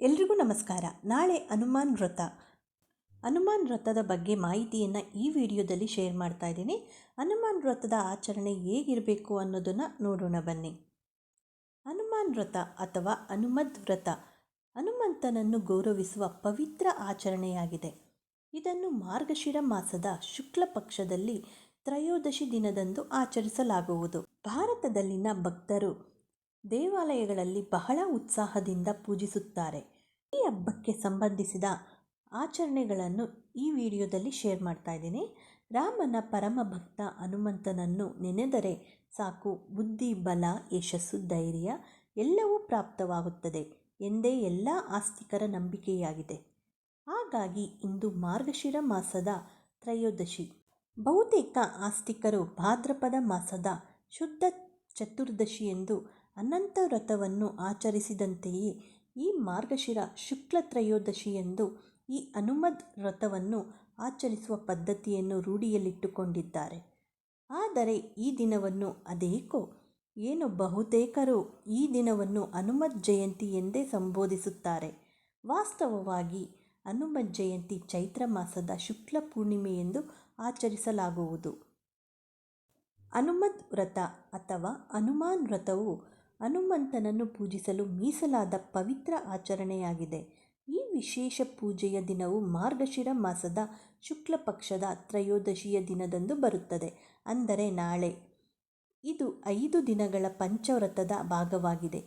ಎಲ್ರಿಗೂ ನಮಸ್ಕಾರ. ನಾಳೆ ಹನುಮಾನ್ ವ್ರತ. ಹನುಮಾನ್ ವ್ರತದ ಬಗ್ಗೆ ಮಾಹಿತಿಯನ್ನು ಈ ವಿಡಿಯೋದಲ್ಲಿ ಶೇರ್ ಮಾಡ್ತಾ ಇದ್ದೀನಿ. ಹನುಮಾನ್ ವ್ರತದ ಆಚರಣೆ ಹೇಗಿರಬೇಕು ಅನ್ನೋದನ್ನು ನೋಡೋಣ ಬನ್ನಿ. ಹನುಮಾನ್ ವ್ರತ ಅಥವಾ ಹನುಮದ್ ವ್ರತ ಹನುಮಂತನನ್ನು ಗೌರವಿಸುವ ಪವಿತ್ರ ಆಚರಣೆಯಾಗಿದೆ. ಇದನ್ನು ಮಾರ್ಗಶಿರ ಮಾಸದ ಶುಕ್ಲ ಪಕ್ಷದಲ್ಲಿ ತ್ರಯೋದಶಿ ದಿನದಂದು ಆಚರಿಸಲಾಗುವುದು. ಭಾರತದಲ್ಲಿನ ಭಕ್ತರು ದೇವಾಲಯಗಳಲ್ಲಿ ಬಹಳ ಉತ್ಸಾಹದಿಂದ ಪೂಜಿಸುತ್ತಾರೆ. ಈ ಹಬ್ಬಕ್ಕೆ ಸಂಬಂಧಿಸಿದ ಆಚರಣೆಗಳನ್ನು ಈ ವಿಡಿಯೋದಲ್ಲಿ ಶೇರ್ ಮಾಡ್ತಾ ಇದ್ದೀನಿ. ರಾಮನ ಪರಮ ಭಕ್ತ ಹನುಮಂತನನ್ನು ನೆನೆದರೆ ಸಾಕು, ಬುದ್ಧಿ, ಬಲ, ಯಶಸ್ಸು, ಧೈರ್ಯ ಎಲ್ಲವೂ ಪ್ರಾಪ್ತವಾಗುತ್ತದೆ ಎಂದೇ ಎಲ್ಲ ಆಸ್ತಿಕರ ನಂಬಿಕೆಯಾಗಿದೆ. ಹಾಗಾಗಿ ಇಂದು ಮಾರ್ಗಶಿರ ಮಾಸದ ತ್ರಯೋದಶಿ. ಬಹುತೇಕ ಆಸ್ತಿಕರು ಭಾದ್ರಪದ ಮಾಸದ ಶುದ್ಧ ಚತುರ್ದಶಿಯಂದು ಅನಂತ ವ್ರತವನ್ನು ಆಚರಿಸಿದಂತೆಯೇ ಈ ಮಾರ್ಗಶಿರ ಶುಕ್ಲ ತ್ರಯೋದಶಿಯಂದು ಈ ಹನುಮದ್ ವ್ರತವನ್ನು ಆಚರಿಸುವ ಪದ್ಧತಿಯನ್ನು ರೂಢಿಯಲ್ಲಿಟ್ಟುಕೊಂಡಿದ್ದಾರೆ. ಆದರೆ ಈ ದಿನವನ್ನು ಏನೋ ಬಹುತೇಕರು ಈ ದಿನವನ್ನು ಹನುಮತ್ ಜಯಂತಿ ಎಂದೇ ಸಂಬೋಧಿಸುತ್ತಾರೆ. ವಾಸ್ತವವಾಗಿ ಹನುಮತ್ ಜಯಂತಿ ಚೈತ್ರ ಮಾಸದ ಶುಕ್ಲ ಪೂರ್ಣಿಮೆಯೆಂದು ಆಚರಿಸಲಾಗುವುದು. ಹನುಮದ್ ವ್ರತ ಅಥವಾ ಹನುಮಾನ್ ವ್ರತವು ಹನುಮಂತನನ್ನು ಪೂಜಿಸಲು ಮೀಸಲಾದ ಪವಿತ್ರ ಆಚರಣೆಯಾಗಿದೆ. ಈ ವಿಶೇಷ ಪೂಜೆಯ ದಿನವು ಮಾರ್ಗಶಿರ ಮಾಸದ ಶುಕ್ಲ ಪಕ್ಷದ ತ್ರಯೋದಶಿಯ ದಿನದಂದು ಬರುತ್ತದೆ, ಅಂದರೆ ನಾಳೆ. ಇದು 5 ದಿನಗಳ ಪಂಚವ್ರತದ ಭಾಗವಾಗಿದೆ.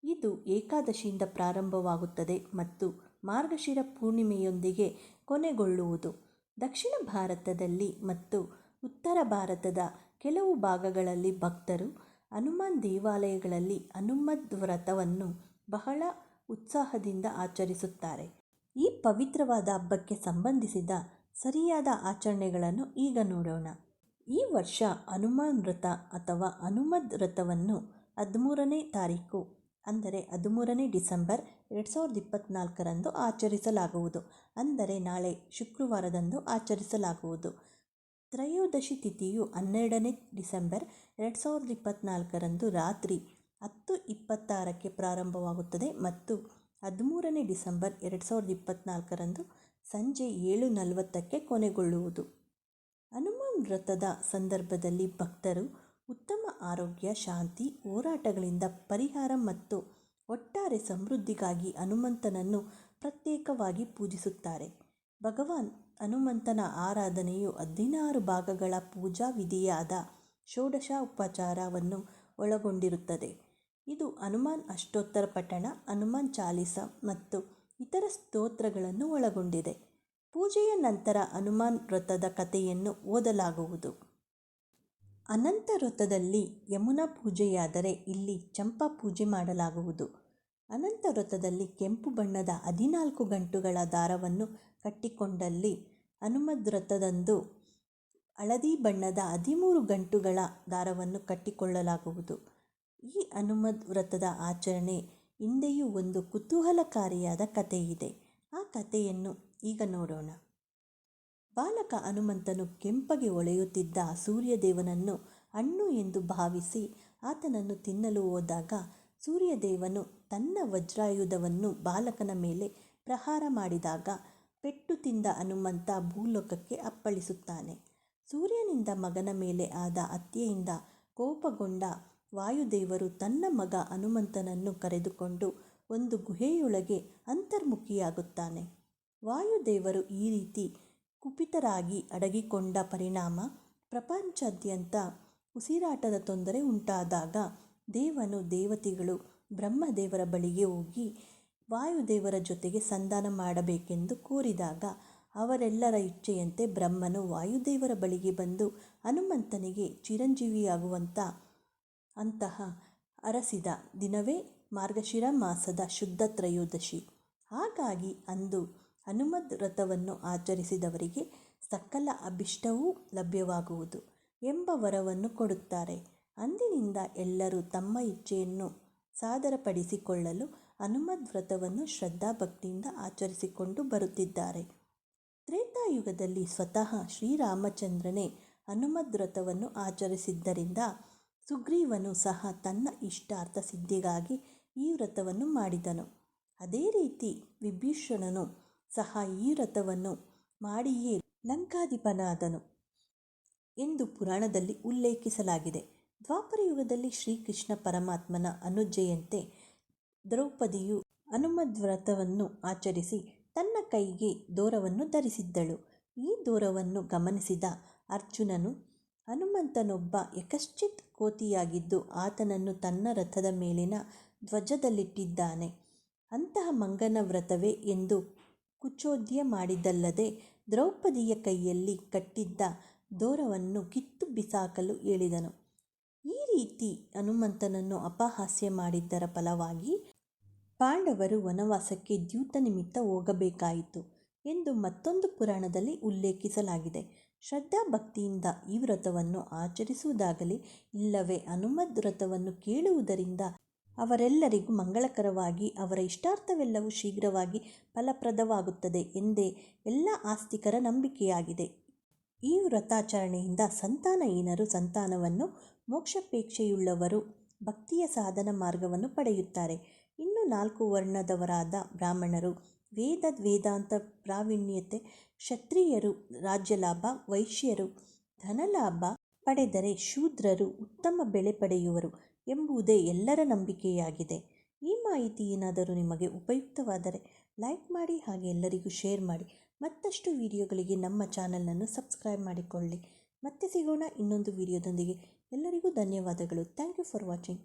ಇದು ಏಕಾದಶಿಯಿಂದ ಪ್ರಾರಂಭವಾಗುತ್ತದೆ ಮತ್ತು ಮಾರ್ಗಶಿರ ಪೂರ್ಣಿಮೆಯೊಂದಿಗೆ ಕೊನೆಗೊಳ್ಳುವುದು. ದಕ್ಷಿಣ ಭಾರತದಲ್ಲಿ ಮತ್ತು ಉತ್ತರ ಭಾರತದ ಕೆಲವು ಭಾಗಗಳಲ್ಲಿ ಭಕ್ತರು ಹನುಮಾನ್ ದೇವಾಲಯಗಳಲ್ಲಿ ಹನುಮದ್ ವ್ರತವನ್ನು ಬಹಳ ಉತ್ಸಾಹದಿಂದ ಆಚರಿಸುತ್ತಾರೆ. ಈ ಪವಿತ್ರವಾದ ಹಬ್ಬಕ್ಕೆ ಸಂಬಂಧಿಸಿದ ಸರಿಯಾದ ಆಚರಣೆಗಳನ್ನು ಈಗ ನೋಡೋಣ. ಈ ವರ್ಷ ಹನುಮಾನ್ ವ್ರತ ಅಥವಾ ಹನುಮದ್ ವ್ರತವನ್ನು 13ನೇ ತಾರೀಕು, ಅಂದರೆ 13ನೇ ಡಿಸೆಂಬರ್ 2024ರಂದು ಆಚರಿಸಲಾಗುವುದು. ಅಂದರೆ ನಾಳೆ ಶುಕ್ರವಾರದಂದು ಆಚರಿಸಲಾಗುವುದು. ತ್ರಯೋದಶಿ ತಿಥಿಯು 12ನೇ ಡಿಸೆಂಬರ್ 2024ರಂದು ರಾತ್ರಿ 10:26ಕ್ಕೆ ಪ್ರಾರಂಭವಾಗುತ್ತದೆ ಮತ್ತು 13ನೇ ಡಿಸೆಂಬರ್ 2024ರಂದು ಸಂಜೆ 7:40ಕ್ಕೆ ಕೊನೆಗೊಳ್ಳುವುದು. ಹನುಮಾನ್ ವ್ರತದ ಸಂದರ್ಭದಲ್ಲಿ ಭಕ್ತರು ಉತ್ತಮ ಆರೋಗ್ಯ, ಶಾಂತಿ, ಹೋರಾಟಗಳಿಂದ ಪರಿಹಾರ ಮತ್ತು ಒಟ್ಟಾರೆ ಸಮೃದ್ಧಿಗಾಗಿ ಹನುಮಂತನನ್ನು ಪ್ರತ್ಯೇಕವಾಗಿ ಪೂಜಿಸುತ್ತಾರೆ. ಭಗವಾನ್ ಹನುಮಂತನ ಆರಾಧನೆಯು 16 ಭಾಗಗಳ ಪೂಜಾ ವಿಧಿಯಾದ ಷೋಡಶೋಪಚಾರವನ್ನು ಒಳಗೊಂಡಿರುತ್ತದೆ. ಇದು ಹನುಮಾನ್ ಅಷ್ಟೋತ್ತರ ಪಠಣ, ಹನುಮಾನ್ ಚಾಲೀಸ ಮತ್ತು ಇತರ ಸ್ತೋತ್ರಗಳನ್ನು ಒಳಗೊಂಡಿದೆ. ಪೂಜೆಯ ನಂತರ ಹನುಮಾನ್ ವ್ರತದ ಕಥೆಯನ್ನು ಓದಲಾಗುವುದು. ಅನಂತ ವ್ರತದಲ್ಲಿ ಯಮುನಾ ಪೂಜೆಯಾದರೆ ಇಲ್ಲಿ ಚಂಪಾ ಪೂಜೆ ಮಾಡಲಾಗುವುದು. ಅನಂತ ವ್ರತದಲ್ಲಿ ಕೆಂಪು ಬಣ್ಣದ 14 ಗಂಟುಗಳ ದಾರವನ್ನು ಕಟ್ಟಿಕೊಂಡಲ್ಲಿ ಹನುಮದ್ ವ್ರತದಂದು ಹಳದಿ ಬಣ್ಣದ 13 ಗಂಟುಗಳ ದಾರವನ್ನು ಕಟ್ಟಿಕೊಳ್ಳಲಾಗುವುದು. ಈ ಹನುಮದ್ ವ್ರತದ ಆಚರಣೆ ಹಿಂದೆಯೂ ಒಂದು ಕುತೂಹಲಕಾರಿಯಾದ ಕಥೆಯಿದೆ. ಆ ಕಥೆಯನ್ನು ಈಗ ನೋಡೋಣ. ಬಾಲಕ ಹನುಮಂತನು ಕೆಂಪಗೆ ಹೊಳೆಯುತ್ತಿದ್ದ ಸೂರ್ಯದೇವನನ್ನು ಹಣ್ಣು ಎಂದು ಭಾವಿಸಿ ಆತನನ್ನು ತಿನ್ನಲು ಹೋದಾಗ ಸೂರ್ಯದೇವನು ತನ್ನ ವಜ್ರಾಯುಧವನ್ನು ಬಾಲಕನ ಮೇಲೆ ಪ್ರಹಾರ ಮಾಡಿದಾಗ ಪೆಟ್ಟು ತಿಂದ ಹನುಮಂತ ಭೂಲೋಕಕ್ಕೆ ಅಪ್ಪಳಿಸುತ್ತಾನೆ. ಸೂರ್ಯನಿಂದ ಮಗನ ಮೇಲೆ ಆದ ಹತ್ಯೆಯಿಂದ ಕೋಪಗೊಂಡ ವಾಯುದೇವರು ತನ್ನ ಮಗ ಹನುಮಂತನನ್ನು ಕರೆದುಕೊಂಡು ಒಂದು ಗುಹೆಯೊಳಗೆ ಅಂತರ್ಮುಖಿಯಾಗುತ್ತಾನೆ. ವಾಯುದೇವರು ಈ ರೀತಿ ಕುಪಿತರಾಗಿ ಅಡಗಿಕೊಂಡ ಪರಿಣಾಮ ಪ್ರಪಂಚಾದ್ಯಂತ ಉಸಿರಾಟದ ತೊಂದರೆ ಉಂಟಾದಾಗ ದೇವನು ದೇವತೆಗಳು ಬ್ರಹ್ಮದೇವರ ಬಳಿಗೆ ಹೋಗಿ ವಾಯುದೇವರ ಜೊತೆಗೆ ಸಂಧಾನ ಮಾಡಬೇಕೆಂದು ಕೋರಿದಾಗ ಅವರೆಲ್ಲರ ಇಚ್ಛೆಯಂತೆ ಬ್ರಹ್ಮನು ವಾಯುದೇವರ ಬಳಿಗೆ ಬಂದು ಹನುಮಂತನಿಗೆ ಚಿರಂಜೀವಿಯಾಗುವಂತಹ ಅರಸಿದ ದಿನವೇ ಮಾರ್ಗಶಿರ ಮಾಸದ ಶುದ್ಧ ತ್ರಯೋದಶಿ. ಹಾಗಾಗಿ ಅಂದು ಹನುಮದ್ ವ್ರತವನ್ನು ಆಚರಿಸಿದವರಿಗೆ ಸಕಲ ಅಭಿಷ್ಟವೂ ಲಭ್ಯವಾಗುವುದು ಎಂಬ ವರವನ್ನು ಕೊಡುತ್ತಾರೆ. ಅಂದಿನಿಂದ ಎಲ್ಲರೂ ತಮ್ಮ ಇಚ್ಛೆಯನ್ನು ಸಾದರಪಡಿಸಿಕೊಳ್ಳಲು ಹನುಮದ್ ವ್ರತವನ್ನು ಶ್ರದ್ಧಾಭಕ್ತಿಯಿಂದ ಆಚರಿಸಿಕೊಂಡು ಬರುತ್ತಿದ್ದಾರೆ. ತ್ರೇತಾಯುಗದಲ್ಲಿ ಸ್ವತಃ ಶ್ರೀರಾಮಚಂದ್ರನೇ ಹನುಮದ್ ವ್ರತವನ್ನು ಆಚರಿಸಿದ್ದರಿಂದ ಸುಗ್ರೀವನು ಸಹ ತನ್ನ ಇಷ್ಟಾರ್ಥ ಸಿದ್ಧಿಗಾಗಿ ಈ ವ್ರತವನ್ನು ಮಾಡಿದನು. ಅದೇ ರೀತಿ ವಿಭೀಷಣನು ಸಹ ಈ ವ್ರತವನ್ನು ಮಾಡಿಯೇ ಲಂಕಾಧಿಪನಾದನು ಎಂದು ಪುರಾಣದಲ್ಲಿ ಉಲ್ಲೇಖಿಸಲಾಗಿದೆ. ದ್ವಾಪರ ಯುಗದಲ್ಲಿ ಶ್ರೀಕೃಷ್ಣ ಪರಮಾತ್ಮನ ಅನುಜ್ಞೆಯಂತೆ ದ್ರೌಪದಿಯು ಹನುಮದ್ವ್ರತವನ್ನು ಆಚರಿಸಿ ತನ್ನ ಕೈಗೆ ದೋರವನ್ನು ಧರಿಸಿದ್ದಳು. ಈ ದೋರವನ್ನು ಗಮನಿಸಿದ ಅರ್ಜುನನು, ಹನುಮಂತನೊಬ್ಬ ಯಕಶ್ಚಿತ್ ಕೋತಿಯಾಗಿದ್ದು ಆತನನ್ನು ತನ್ನ ರಥದ ಮೇಲಿನ ಧ್ವಜದಲ್ಲಿಟ್ಟಿದ್ದಾನೆ. ಅಂತಹ ಮಂಗನ ವ್ರತವೇ ಎಂದು ಕುಚೋದ್ಯ ಮಾಡಿದ್ದಲ್ಲದೆ ದ್ರೌಪದಿಯ ಕೈಯಲ್ಲಿ ಕಟ್ಟಿದ್ದ ದೋರವನ್ನು ಕಿತ್ತು ಬಿಸಾಕಲು ಹೇಳಿದನು. ಈ ರೀತಿ ಹನುಮಂತನನ್ನು ಅಪಹಾಸ್ಯ ಮಾಡಿದ್ದರ ಫಲವಾಗಿ ಪಾಂಡವರು ವನವಾಸಕ್ಕೆ ದ್ಯೂತ ನಿಮಿತ್ತ ಹೋಗಬೇಕಾಯಿತು ಎಂದು ಮತ್ತೊಂದು ಪುರಾಣದಲ್ಲಿ ಉಲ್ಲೇಖಿಸಲಾಗಿದೆ. ಶ್ರದ್ಧಾಭಕ್ತಿಯಿಂದ ಈ ವ್ರತವನ್ನು ಆಚರಿಸುವುದಾಗಲಿ ಇಲ್ಲವೇ ಹನುಮದ್ ವ್ರತವನ್ನು ಕೇಳುವುದರಿಂದ ಅವರೆಲ್ಲರಿಗೂ ಮಂಗಳಕರವಾಗಿ ಅವರ ಇಷ್ಟಾರ್ಥವೆಲ್ಲವೂ ಶೀಘ್ರವಾಗಿ ಫಲಪ್ರದವಾಗುತ್ತದೆ ಎಂದೇ ಎಲ್ಲ ಆಸ್ತಿಕರ ನಂಬಿಕೆಯಾಗಿದೆ. ಈ ವ್ರತಾಚರಣೆಯಿಂದ ಸಂತಾನಹೀನರು ಸಂತಾನವನ್ನು, ಮೋಕ್ಷಾಪೇಕ್ಷೆಯುಳ್ಳವರು ಭಕ್ತಿಯ ಸಾಧನ ಮಾರ್ಗವನ್ನು ಪಡೆಯುತ್ತಾರೆ. ಇನ್ನು 4 ವರ್ಣದವರಾದ ಬ್ರಾಹ್ಮಣರು ವೇದ ವೇದಾಂತ ಪ್ರಾವೀಣ್ಯತೆ, ಕ್ಷತ್ರಿಯರು ರಾಜ್ಯಲಾಭ, ವೈಶ್ಯರು ಧನಲಾಭ ಪಡೆದರೆ ಶೂದ್ರರು ಉತ್ತಮ ಬೆಳೆ ಪಡೆಯುವರು ಎಂಬುದೇ ಎಲ್ಲರ ನಂಬಿಕೆಯಾಗಿದೆ. ಈ ಮಾಹಿತಿ ಏನಾದರೂ ನಿಮಗೆ ಉಪಯುಕ್ತವಾದರೆ ಲೈಕ್ ಮಾಡಿ, ಹಾಗೆ ಎಲ್ಲರಿಗೂ ಶೇರ್ ಮಾಡಿ. ಮತ್ತಷ್ಟು ವಿಡಿಯೋಗಳಿಗೆ ನಮ್ಮ ಚಾನಲನ್ನು ಸಬ್ಸ್ಕ್ರೈಬ್ ಮಾಡಿಕೊಳ್ಳಿ. ಮತ್ತೆ ಸಿಗೋಣ ಇನ್ನೊಂದು ವಿಡಿಯೋದೊಂದಿಗೆ. ಎಲ್ಲರಿಗೂ ಧನ್ಯವಾದಗಳು. Thank you for watching.